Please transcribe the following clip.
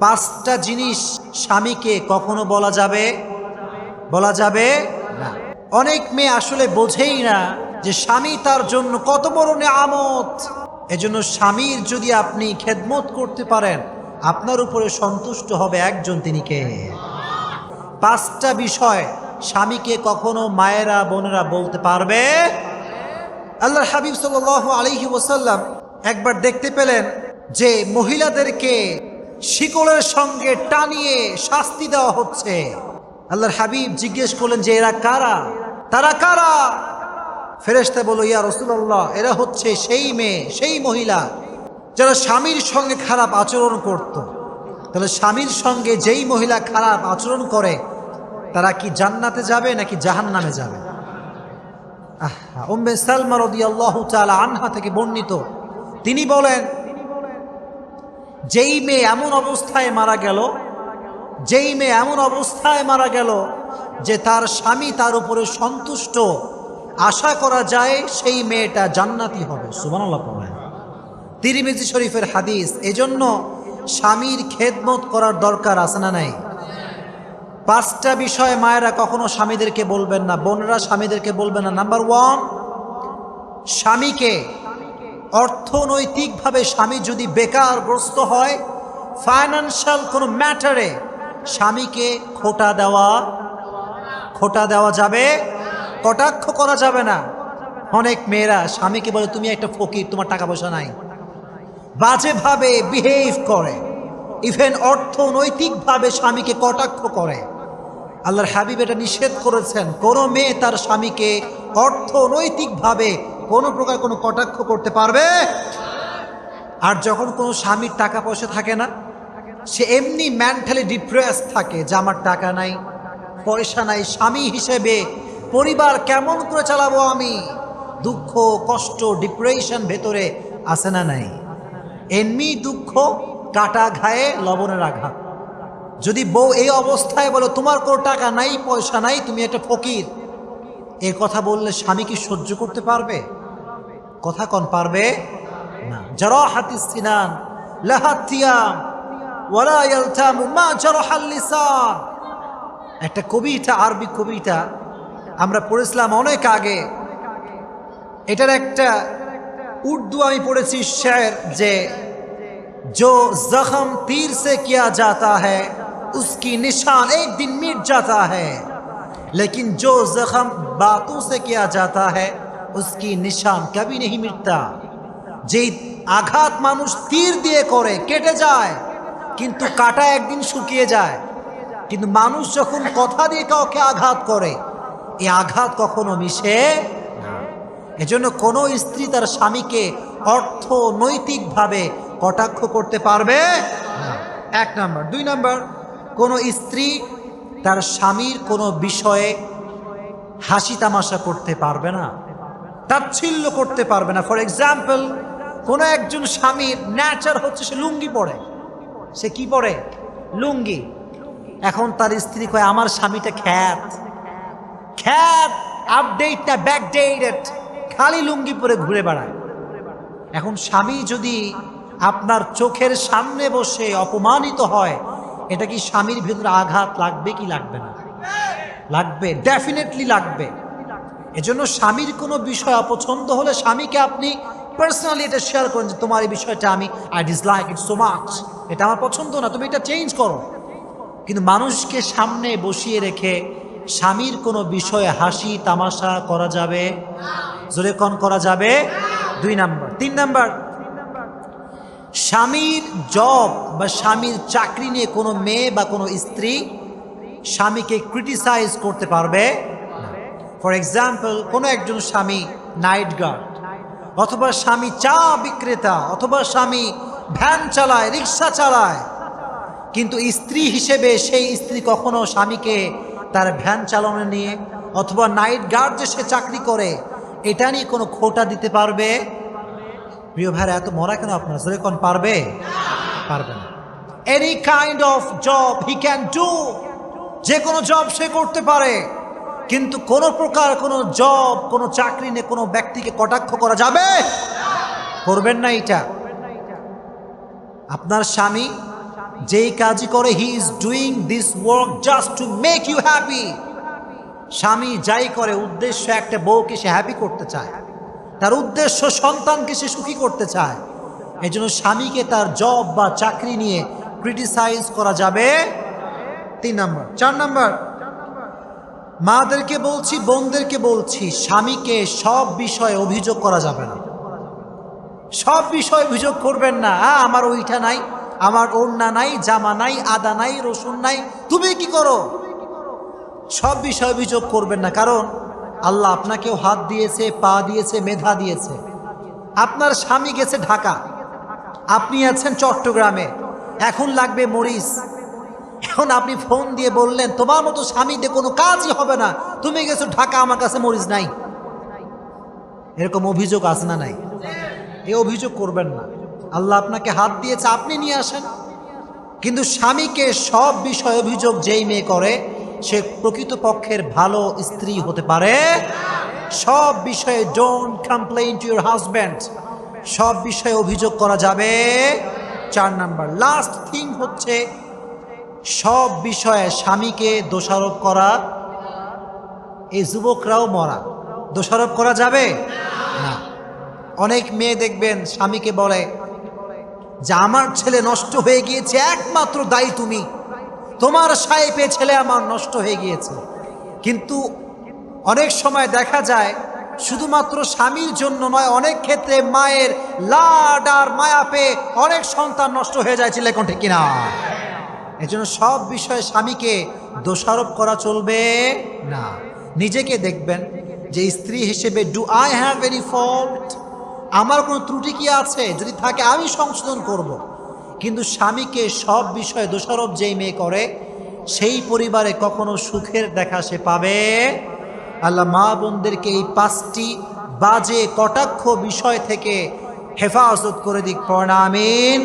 পাঁচটা জিনিস স্বামীকে কখনো বলা যাবে না। অনেক মেয়ে আসলে বোঝেই না যে স্বামী তার জন্য কত বড় নেয়ামত। এজন্য স্বামীর যদি আপনি খেদমত করতে পারেন, আপনার উপরে সন্তুষ্ট হবে একজন, তিনি কে? পাঁচটা বিষয় স্বামীকে কখনো মায়েরা বোনেরা বলতে পারবে। আল্লাহর হাবিব সাল্লাল্লাহু আলাইহি ওয়াসাল্লাম একবার দেখতে পেলেন যে মহিলাদেরকে শিকলের সঙ্গে টানিয়ে শাস্তি দেওয়া হচ্ছে। আল্লাহর হাবিব জিজ্ঞেস করলেন যে এরা কারা, তারা কারা? ফেরেশতা বলল, ইয়া রাসূলুল্লাহ, এরা হচ্ছে সেই মেয়ে, সেই মহিলা যারা স্বামীর সঙ্গে খারাপ আচরণ করত। তাহলে স্বামীর সঙ্গে যেই মহিলা খারাপ আচরণ করে তারা কি জান্নাতে যাবে নাকি জাহান্নামে যাবে? উম্মে সালমা রাদিয়াল্লাহু তাআলা আনহা থেকে বর্ণিত, তিনি বলেন, যেই মেয়ে এমন অবস্থায় মারা গেল যে তার স্বামী তার উপরে সন্তুষ্ট, আশা করা যায় সেই মেয়েটা জান্নাতি হবে। সুবহানাল্লাহ পড়েন। তিরমিজি শরীফের হাদিস। এজন্য স্বামীর খেদমত করার দরকার আছে না নাই? পাঁচটা বিষয় মায়েরা কখনো স্বামীদেরকে বলবেন না, বোনেরা স্বামীদেরকে বলবেন না। নাম্বার 1, স্বামীকে অর্থনৈতিকভাবে স্বামী যদি বেকারগ্রস্ত হয়, ফাইন্যান্সিয়াল কোনো ম্যাটারে স্বামীকে খোটা দেওয়া যাবে, কটাক্ষ করা যাবে না। অনেক মেয়েরা স্বামীকে বলে, তুমি একটা ফকির, তোমার টাকা পয়সা নাই, বাজেভাবে বিহেভ করে, ইভেন অর্থনৈতিকভাবে স্বামীকে কটাক্ষ করে। আল্লাহর হাবিব এটা নিষেধ করেছেন, কোনো মেয়ে তার স্বামীকে অর্থনৈতিকভাবে কোনো প্রকার কোনো কটাক্ষ করতে পারবে। আর যখন কোনো স্বামীর টাকা পয়সা থাকে না, সে এমনি মেন্টালি ডিপ্রেস থাকে যে আমার টাকা নাই, পয়সা নাই, স্বামী হিসেবে পরিবার কেমন করে চালাবো আমি, দুঃখ কষ্ট ডিপ্রেশন ভেতরে আসে না নাই? এমনি দুঃখ, কাটা ঘায়ে লবণের আঘাত। যদি বউ এই অবস্থায় বলে তোমার কোনো টাকা নাই পয়সা নাই, তুমি একটা ফকির, এ কথা বললে স্বামী কি সহ্য করতে পারবে? কথা কন পারবে না। জারাহাতিস সিনান লাহাত থিয়াম ওয়ালা ইয়ালতামু মা জারাহাল লিসান, একটা কবিতা, আরবি কবিতা আমরা পড়েছিলাম অনেক আগে। এটার একটা উর্দু আমি পড়েছি শের, যে जो जख्म तीर से किया जाता है उसकी निशान एक दिन मिट जाता है, लेकिन जो जख्म बातों से किया जाता है उसकी निशान कभी नहीं मिटता। যে আঘাত মানুষ তীর দিয়ে করে কেটে যায়, কিন্তু কাটা একদিন শুকিয়ে যায়। কিন্তু মানুষ যখন কথা দিয়ে কাউকে আঘাত করে, এই আঘাত কখনো মিশে না। এজন্য কোনো স্ত্রী তার স্বামীকে অর্থনৈতিকভাবে কটাক্ষ করতে পারবে না, 1 নাম্বার। 2 নাম্বার, কোনো স্ত্রী তার স্বামীর কোনো বিষয়ে হাসি তামাশা করতে পারবে না, তাচ্ছিল্য করতে পারবে না। ফর এক্সাম্পল, কোনো একজন স্বামীর নেচার হচ্ছে সে লুঙ্গি পরে, সে কি পরে? লুঙ্গি। এখন তার স্ত্রী কয় আমার স্বামীটা খ্যাত, আপডেট না ব্যাকডেটেড, খালি লুঙ্গি পরে ঘুরে বেড়ায়। এখন স্বামী যদি আপনার চোখের সামনে বসে অপমানিত হয়, এটা কি স্বামীর ভিতরে আঘাত লাগবে কি লাগবে না? লাগবে, ডেফিনেটলি লাগবে। এজন্য স্বামীর কোনো বিষয় অপছন্দ হলে স্বামীকে আপনি পার্সোনালি এটা শেয়ার করেন যে তোমার এই বিষয়টা I dislike it so much, এটা আমার পছন্দ না, তুমি এটা চেঞ্জ করো। কিন্তু মানুষকে সামনে বসিয়ে রেখে স্বামীর কোনো বিষয়ে হাসি তামাশা করা যাবে, জোরে কন করা যাবে। 2 নাম্বার। 3 নাম্বার, স্বামীর জব বা স্বামীর চাকরি নিয়ে কোনো মেয়ে বা কোনো স্ত্রী স্বামীকে ক্রিটিসাইজ করতে পারবে না। ফর এক্সাম্পল, কোনো একজন স্বামী নাইট গার্ড, অথবা স্বামী চা বিক্রেতা, অথবা স্বামী ভ্যান চালায়, রিক্সা চালায়, কিন্তু স্ত্রী হিসেবে সেই স্ত্রী কখনো স্বামীকে তার ভ্যান চালানো নিয়ে অথবা নাইট গার্ড যে সে চাকরি করে এটা নিয়ে কোনো খোটা দিতে পারবে? প্রিয় ভাইরা, এত মরা কেন আপনার? জোরে কোন পারবে? পারবে না। Any kind of job he can do, যে কোনো জব সে করতে পারে, কিন্তু কোন প্রকার কোনো জব কোনো চাকরি নিয়ে কোনো ব্যক্তিকে কটাক্ষ করা যাবে? করবেন না। এটা আপনার স্বামী যেই কাজই করে he is doing this work just to make you happy. স্বামী যাই করে উদ্দেশ্য একটা বউকে সে হ্যাপি করতে চায়, তার উদ্দেশ্য সন্তানকে সে সুখী করতে চায়। এই জন্য স্বামীকে তার জব বা চাকরি নিয়ে ক্রিটিসাইজ করা যাবে 3 নম্বর। 4 নম্বর, মাদেরকে বলছি, বোনদেরকে বলছি, স্বামীকে সব বিষয়ে অভিযোগ করা যাবে না। সব বিষয়ে অভিযোগ করবেন না। আমার ওইটা নাই, আমার ওড়না নাই, জামা নাই, আদা নাই, রসুন নাই, তুমি কি করো? সব বিষয়ে অভিযোগ করবেন না। কারণ আল্লাহ আপনাকেও হাত দিয়েছে, পা দিয়েছে, মেধা দিয়েছে। আপনার স্বামী গেছে ঢাকা, আপনি আছেন চট্টগ্রামে, এখন লাগবে মরিচ। এখন আপনি ফোন দিয়ে বললেন তোমার মতো স্বামীতে কোনো কাজই হবে না, তুমি গেছো ঢাকা, আমার কাছে মরিচ নাই। এরকম অভিযোগ আছে না নাই? এই অভিযোগ করবেন না। আল্লাহ আপনাকে হাত দিয়েছে, আপনি নিয়ে আসেন। কিন্তু স্বামীকে সব বিষয়ে অভিযোগ যেই মেয়ে করে সে প্রকৃতপক্ষের ভালো স্ত্রী হতে পারে। সব বিষয়ে don't complain to your husband, সব বিষয়ে অভিযোগ করা যাবে। 4 নাম্বার, লাস্ট থিং হচ্ছে সব বিষয়ে স্বামীকে দোষারোপ করা। এই যুবকরাও মরা, দোষারোপ করা যাবে না। অনেক মেয়ে দেখবেন স্বামীকে বলে যে আমার ছেলে নষ্ট হয়ে গিয়েছে, একমাত্র দায়ী তুমি, তোমার সায় পেয়ে ছেলে আমার নষ্ট হয়ে গিয়েছে। কিন্তু অনেক সময় দেখা যায় শুধুমাত্র স্বামীর জন্য নয়, অনেক ক্ষেত্রে মায়ের লাড আর মায়া পেয়ে অনেক সন্তান নষ্ট হয়ে যায়। ছেলে কোনটা কিনা? এজন্য সব বিষয়ে স্বামীকে দোষারোপ করা চলবে না। নিজেকে দেখবেন যে স্ত্রী হিসেবে do I have any fault, আমার কোনো ত্রুটি কি আছে? যদি থাকে আমি সংশোধন করব। কিন্তু স্বামীকে সব বিষয়ে দোষারোপ যেই মেয়ে করে সেই পরিবারে কখনো সুখের দেখা সে পাবে। আল্লাহ মা বোনদেরকে এই 5টি বাজে কটাক্ষ বিষয় থেকে হেফাজত করে দিক। পড়া আমিন।